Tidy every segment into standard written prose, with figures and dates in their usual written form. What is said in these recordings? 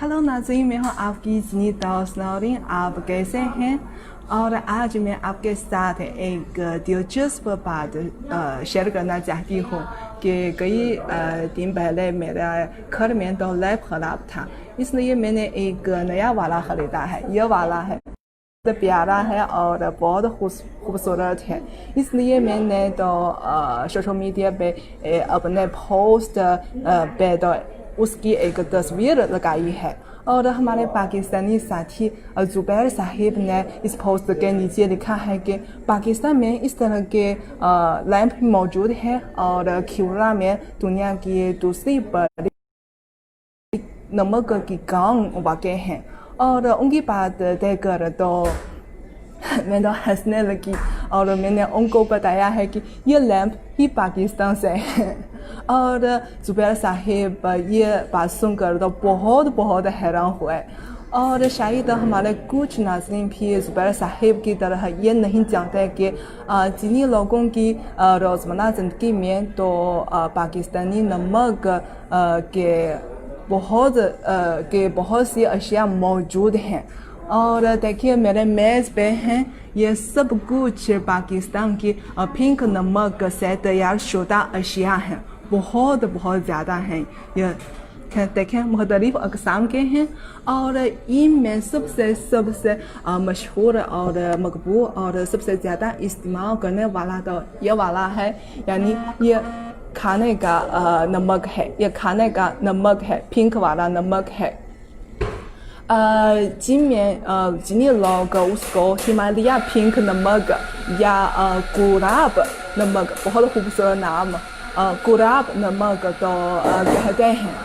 Hello नाज़रीन, मैं हूँ आपकी ज़नी दोस्त नौरीन। आप कैसे हैं? और आज मैं आपके साथ एक दिलचस्प बात शेयर करना चाहती हूँ कि कई दिन पहले मेरा घर में तो लैप ख़राब था, इसलिए मैंने एक नया वाला ख़रीदा है। यह वाला है बहुत प्यारा है और बहुत खूबसूरत है, इसलिए मैंने तो सोशल मीडिया पे अपने पोस्ट पे तो उसकी एक तस्वीर लगाई है। और हमारे पाकिस्तानी साथी ज़ुबैर साहिब ने इस पोस्ट के नीचे लिखा है कि पाकिस्तान में इस तरह के लैंप मौजूद है और खिवरा में दुनिया की दूसरी बड़ी नमक की गांव वाक़ हैं। और उनकी बात देखकर तो मैं तो हंसने लगी और मैंने उनको बताया है कि ये लैंप ही पाकिस्तान से है। और ज़ुबैर साहिब ये बात सुनकर तो बहुत हैरान हुए। और शायद हमारे कुछ नाज़रीन भी ज़ुबैर साहिब की तरह ये नहीं जानते कि जिन लोगों की रोज़मर्रा ज़िंदगी में तो पाकिस्तानी नमक के बहुत सी अशिया मौजूद हैं। और देखिए मेरे मेज़ पे हैं, ये सब कुछ पाकिस्तान की पिंक नमक से तैयार शुदा अशिया हैं, बहुत ज़्यादा हैं। ये देखें मुख्तलिफ़ अक़साम के हैं और इनमें सबसे मशहूर और मकबूल और सबसे ज़्यादा इस्तेमाल करने वाला तो ये वाला है, यानी ये खाने का नमक है। ये खाने का नमक है, पिंक वाला नमक है। जिन लोग उसको हिमालय पिंक नमक या गुलाब नमक, बहुत खूबसूरत नाम, गुलाब नमक तो कहते हैं,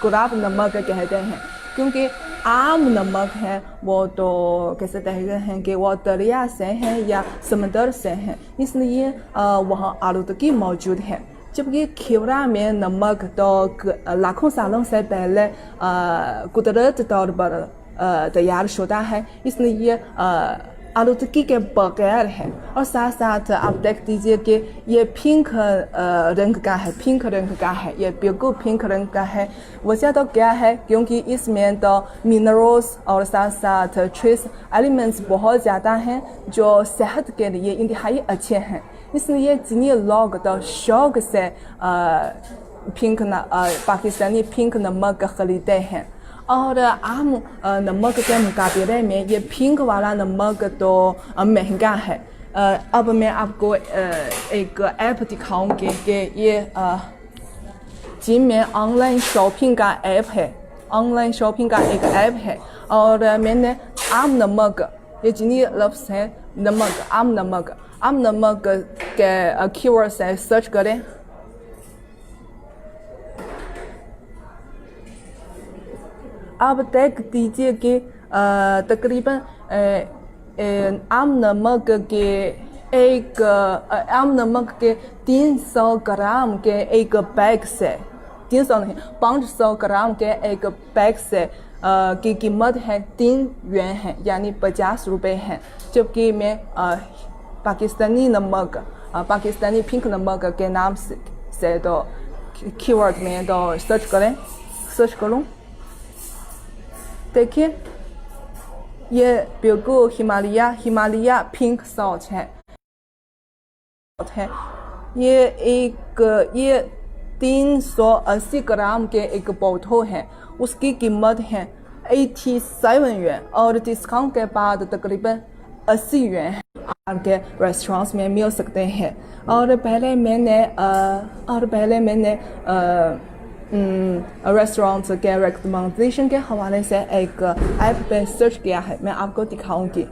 गुलाब नमक कहते हैं, क्योंकि आम नमक है वो तो कैसे कहते हैं कि वो दरिया से है या समंदर से है, इसलिए वहाँ आलूदगी मौजूद है। जबकि खिवरा में नमक तो लाखों सालों से पहले कुदरत तौर पर तैयार शुदा है, इसलिए आलूदगी के बगैर है। और साथ साथ आप देख दीजिए कि ये पिंक रंग का है, पिंक रंग का है, ये बिल्कुल पिंक रंग का है। वजह तो क्या है, क्योंकि इसमें तो मिनरल्स और साथ साथ ट्रेस एलिमेंट्स बहुत ज़्यादा हैं जो सेहत के लिए इंतहाई अच्छे हैं, इसलिए जिन लोग तो शौक से पाकिस्तानी पिंक नमक खरीदते हैं। और आम नमक के मुकाबले में ये पिंक वाला नमक तो महंगा है। अब मैं आपको एक ऐप दिखाऊंगी कि ये जिनमें ऑनलाइन शॉपिंग का ऐप है, ऑनलाइन शॉपिंग का एक ऐप है। और मैंने आम नमक, ये जिनी लफ्ज़ है नमक, आम नमक के कीवर्ड से सर्च करें। आप देख दीजिए कि तकरीबन आम नमक के 300 ग्राम के एक बैग से, 300 नहीं 500 ग्राम के एक बैग से की कीमत है 3 yuan है, यानी 50 रुपये है। जबकि मैं पाकिस्तानी नमक, पाकिस्तानी पिंक नमक के नाम से तो कीवर्ड में तो सर्च करूँ, देखिए ये बिल्कुल हिमालय पिंक सॉल्ट है। ये 380 ग्राम के एक बोतल है, उसकी कीमत है 87 yuan और डिस्काउंट के बाद तकरीबन 80 yuan है। आपके रेस्टोरेंट्स में मिल सकते हैं। और पहले मैंने रेस्टोरेंट के रिकमेंडेशन के हवाले से एक ऐप पे सर्च किया है, मैं आपको दिखाऊंगी।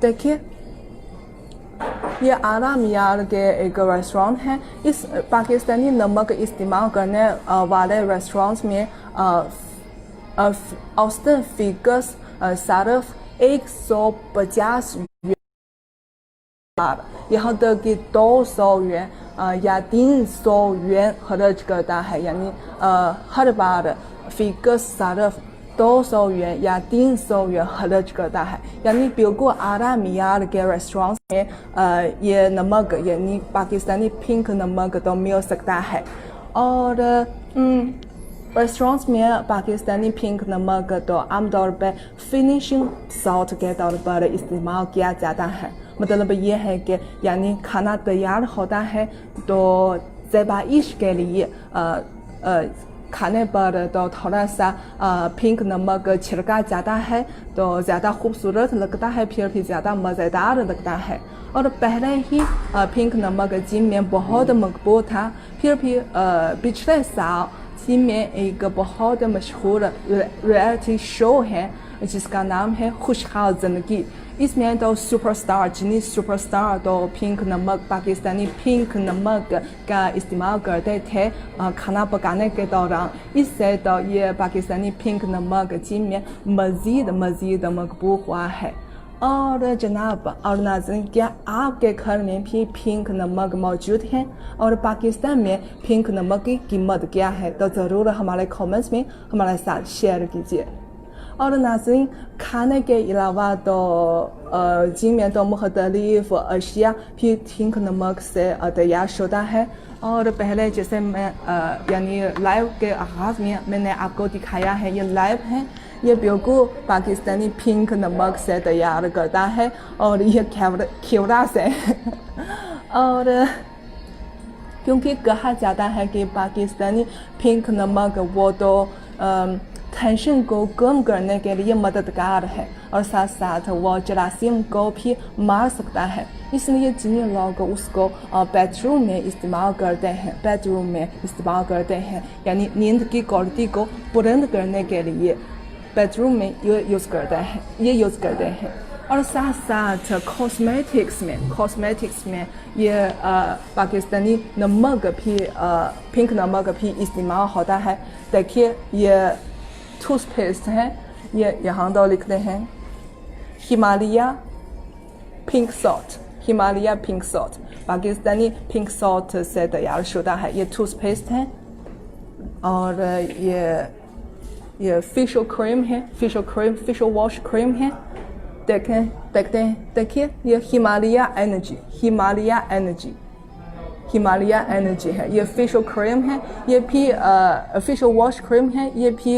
देखिए ये आरामियार के एक रेस्टोरेंट है। इस पाकिस्तानी नमक इस्तेमाल करने वाले रेस्टोरेंट्स में औसतन फ़ीस सिर्फ 150 यहाँ तक कि 200 yuan या 300 yuan खर्च करता है, यानी हर बार फ़ीस सिर्फ 200元या 300元खर्च करता है। यानी बिल्कुल आधा मियार के रेस्टोरेंट में ये नमक यानी पाकिस्तानी पिंक नमक तो मिल सकता है। और रेस्टोरेंट्स में पाकिस्तानी पिंक नमक तो आमतौर पर फिनिशिंग सॉल्ट के तौर पर इस्तेमाल किया जाता है। मतलब ये है कि यानी खाना तैयार होता है तो ज़ेबाइश के लिए खाने पर तो थोड़ा सा पिंक नमक छिड़का जाता है तो ज़्यादा खूबसूरत लगता है, फिर भी ज़्यादा मज़ेदार लगता है। और पहले ही पिंक नमक चीन में बहुत मकबूल था, फिर भी पिछले साल चीन में एक बहुत मशहूर रियलिटी शो है जिसका नाम है खुशहाल ज़िंदगी। इसमें तो सुपरस्टार चीनी सुपरस्टार तो पिंक नमक पाकिस्तानी पिंक नमक का इस्तेमाल करते थे खाना पकाने के दौरान। इससे तो ये पाकिस्तानी पिंक नमक चीन में मज़ीद मकबूल हुआ है। और जनाब और नाज़रीन, क्या आपके घर में भी पिंक नमक मौजूद है और पाकिस्तान में पिंक नमक की कीमत क्या है? तो ज़रूर हमारे कमेंट्स में हमारे साथ शेयर कीजिए। और नाज़रीन, खाने के अलावा तो चीन में तो मुख्तलिफ अशिया भी पिंक नमक से तैयार होता है। और पहले जैसे मैं यानी लाइव के आगाज़ में मैंने आपको दिखाया है, ये लाइव है, ये बिल्कुल पाकिस्तानी पिंक नमक से तैयार करता है और ये खीरा से और क्योंकि कहा जाता है कि पाकिस्तानी पिंक नमक वो तो टेंशन को कम करने के लिए मददगार है और साथ साथ वो जरासीम को भी मार सकता है। इसलिए चीनी लोग उसको बेडरूम में इस्तेमाल करते हैं यानी नींद की क्वालिटी को बुलंद करने के लिए बेडरूम में ये यूज़ करते हैं। और साथ साथ कॉस्मेटिक्स में ये पाकिस्तानी नमक भी पिंक नमक भी इस्तेमाल होता है। देखिए ये टूथपेस्ट है, ये यहाँ तो लिखते हैं Himalaya pink salt Pakistani pink salt से तैयार शुदा है। ये टूथपेस्ट है और ये फेशियल वॉश क्रीम है। देखिए ये हिमालय एनर्जी है। ये फेशियल क्रीम है, ये भी फेशियल वॉश क्रीम है, ये भी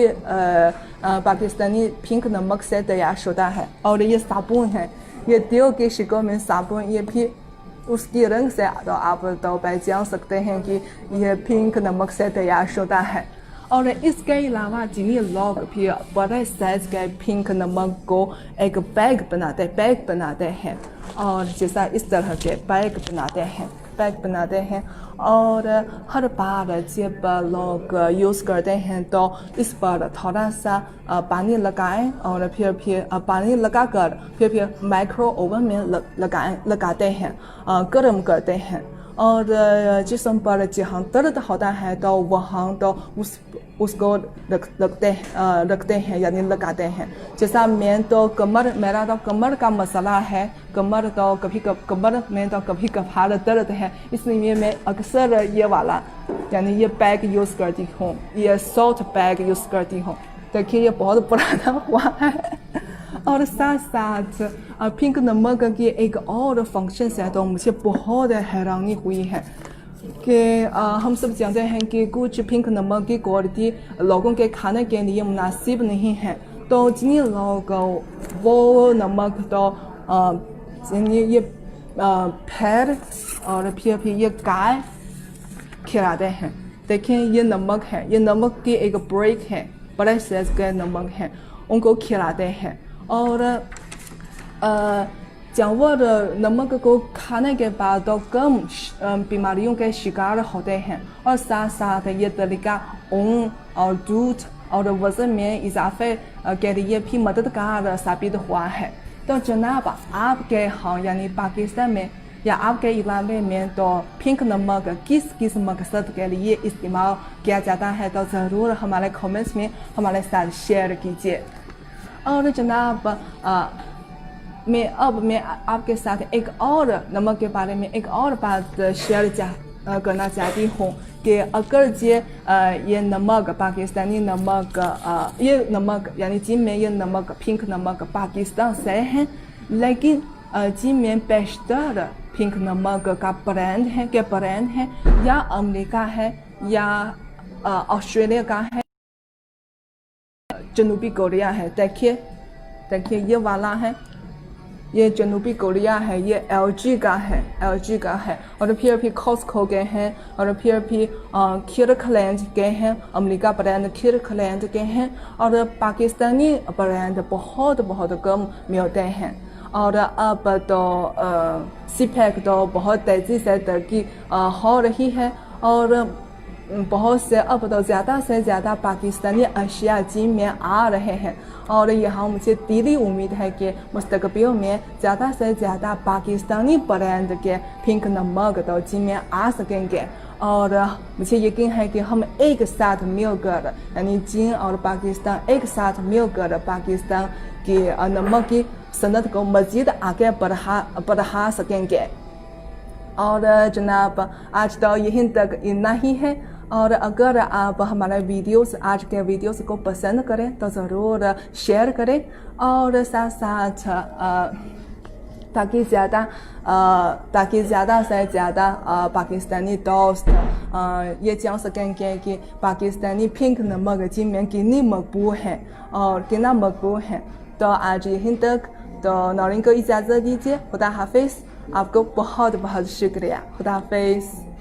पाकिस्तानी पिंक नमक से तैयार शुदा है। और ये साबुन है, ये दिल के शिकल में साबुन, ये भी उसकी रंग से तो आप तो पहचान सकते हैं कि यह पिंक नमक से तैयार शुदा है। और इसके अलावा चीनी लोग भी बड़े साइज के पिंक नमक को एक बैग बनाते हैं और जैसा इस तरह के बैग बनाते हैं और हर बार जब लोग यूज़ करते हैं तो इस पर थोड़ा सा पानी लगाएं और फिर पानी लगाकर फिर माइक्रो ओवन में लगाते हैं, गर्म करते हैं। और जिस्म पर जहाँ दर्द होता है तो वहाँ तो उसको रखते हैं यानी लगाते हैं। जैसा मेरा तो कमर का मसला है, कमर में तो कभी कभार दर्द है, इसलिए मैं अक्सर ये वाला यानी ये पैक यूज़ करती हूँ, ये सॉल्ट पैक यूज़ करती हूँ। देखिए ये बहुत पुराना हुआ है। और साथ साथ पिंक नमक की एक और फंक्शन है तो मुझे बहुत हैरानी हुई है कि हम सब जानते हैं कि कुछ पिंक नमक की क्वालिटी लोगों के खाने के लिए मुनासिब नहीं है, तो चीनी लोग वो नमक तो ये भैंस और फिर ये गाय खिलाते हैं। देखें ये नमक है, ये नमक की एक ब्रेक है, बड़े साइज के नमक है, उनको खिलाते हैं। और जानवर नमक को खाने के बाद तो कम बीमारियों के शिकार होते हैं और साथ साथ ये तरीका ऊन और दूध और वज़न में इजाफे के लिए भी मददगार साबित हुआ है। तो जनाब आपके यहाँ यानी पाकिस्तान में या आपके इलाके में तो पिंक नमक किस मकसद के लिए इस्तेमाल किया जाता है तो ज़रूर हमारे कमेंट्स में हमारे साथ शेयर कीजिए। और जनाब मैं आपके साथ एक और नमक के बारे में एक और बात शेयर करना चाहती हूँ कि अगर ये नमक पाकिस्तानी नमक ये नमक यानी जिनमें ये नमक पिंक नमक पाकिस्तान से है, लेकिन जिनमें बेशतर पिंक नमक का ब्रांड है या अमेरिका है या ऑस्ट्रेलिया का है, जनूबी कोरिया है। देखिए ये वाला है, ये जनूबी कोरिया है, ये LG का है और फिर भी कॉस्को के हैं और फिर भी किर्कलैंड के हैं, अमेरिका ब्रांड किर्कलैंड के हैं और पाकिस्तानी ब्रांड बहुत कम मिलते हैं। और अब तो CPEC तो बहुत तेज़ी से तरक्की हो रही है और बहुत से अब तो ज़्यादा से ज़्यादा पाकिस्तानी अशिया जिम में आ रहे हैं और यहाँ मुझे दिली उम्मीद है कि मुस्तकबिल में ज़्यादा से ज़्यादा पाकिस्तानी ब्रांड के पिंक नमक तो जिम में आ सकेंगे। और मुझे यकीन है कि हम एक साथ मिलकर यानी चीन और पाकिस्तान एक साथ मिलकर पाकिस्तान की नमक की सनत को मज़ीद आगे बढ़ा सकेंगे। और जनाब आज तो यहीं तक इतना ही है और अगर आप हमारे आज के वीडियोस को पसंद करें तो ज़रूर शेयर करें और साथ साथ ताकि ज़्यादा से ज़्यादा पाकिस्तानी दोस्त ये जान सकेंगे कि पाकिस्तानी पिंक नमक जिनमें कितना मकबूल है। तो आज यहीं तक, तो नौरीन को इजाज़त दीजिए। खुदा हाफिज़। आपको बहुत शुक्रिया। खुदा हाफिज़।